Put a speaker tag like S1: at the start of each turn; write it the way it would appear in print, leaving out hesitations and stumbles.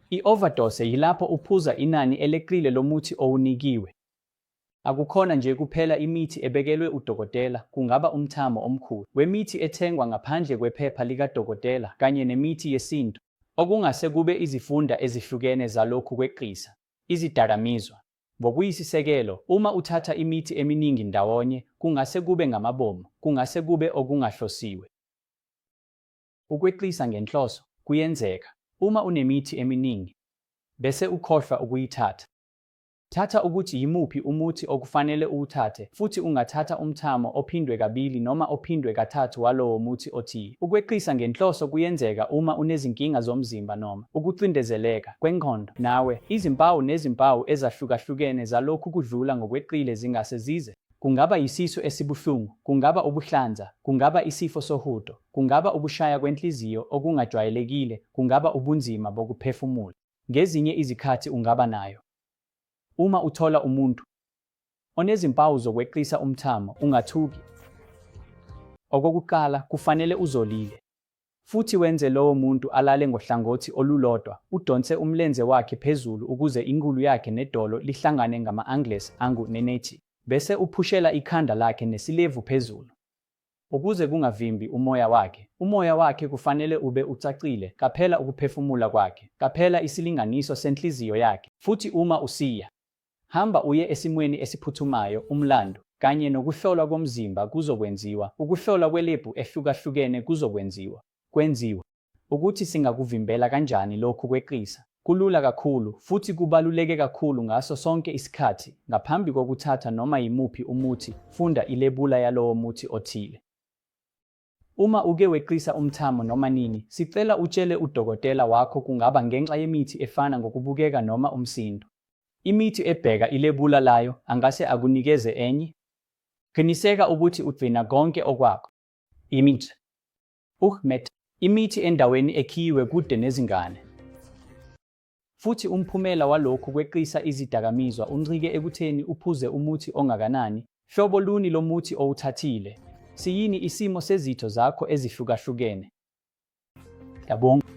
S1: I-overdose yilapho uphuza inani eleqile lomuthi owunikiwe. Akukhona nje kuphela imithi ebekelwe udokotela, kungaba umthamo omkhulu wemithi ethengwa ngaphandle kwephepha likadokotela kanye nemithi yesintu, okungase kube izifunda ezihlukene zalokhu kweqisa, izidakamizwa. Ngokuyisisekelo, uma uthatha imithi eminingi ndawonye, kungase kube ngamabomu, kungase kube okungahlosiwe. Ukweqisa ngenhloso kuyenzeka uma unemithi eminingi bese ukhohlwa ukuyithatha. Thatha ukuthi yimuphi umuthi okufanele uwuthathe futhi ungathatha umthamo ophindwe kabili noma ophindwe kathathu walowo muthi othile. Ukweqisa ngenhloso kuyenzeka uma unezinkinga zomzimba noma ukucindezeleka kwengqondo. Nawe, izimpawu nezimpawu ezahlukahlukene zalokhu kudlula ngokweqile zingase zize. Kungaba yisisu esibuhlungu, kungaba ubuhlanza, kungaba isifo sohudo, kungaba ukushaya kwenhliziyo okungajwayelekile, kungaba ubunzima bokuphefumula. Ngezinye izikhathi ungaba nayo. Uma uthola umuntu onezimpawu zokweqisa umthamo, ungathuki. Okokuqala, kufanele uzolile, futhi wenze lowo muntu alale ngohlangothi olulodwa, udonse umlenze wakhe phezulu ukuze ingulu yakhe nedolo lihlangane ngama-angles angu-90, bese uphushela ikhanda lakhe nesilevu phezulu. Ukuze kungavimbi umoya wakhe. Umoya wakhe kufanele ube ucacile, qaphela ukuphefumula kwakhe, qaphela isilinganiso senhliziyo yakhe, futhi uma usiya, hamba uye esimweni esiphuthumayo, umlando, kanye nokuhlolwa komzimba kuzokwenziwa, ukuhlolwa kwelebhu ehlukahlukene kuzokwenziwa. Kwenziwa. Ukuthi singakuvimbela kanjani lokhu kweqisa. Kulula kakhulu, futhi kubaluleke kakhulu ngaso sonke isikhathi, ngaphambi kokuthatha noma yimuphi umuthi, funda ilebula yalowo muthi othile. Uma uke weqisa umthamo noma nini, sicela utshele udokotela wakho, kungaba ngenxa yemithi efana ngokubukeka noma umsindo. Imithi ebheka ilebula layo angase akunikeze enye. Qiniseka ukuthi ugcina konke okwakho. Imithi. Imithi endaweni ekhiyiwe kude nezingane. Futhi umphumela walokhu kweqisa izidakamizwa uncike ekutheni uphuze umuthi ongakanani, hlobo luni lomuthi owuthathile, siyini isimo sezitho zakho ezihlukahlukene. Yabonga.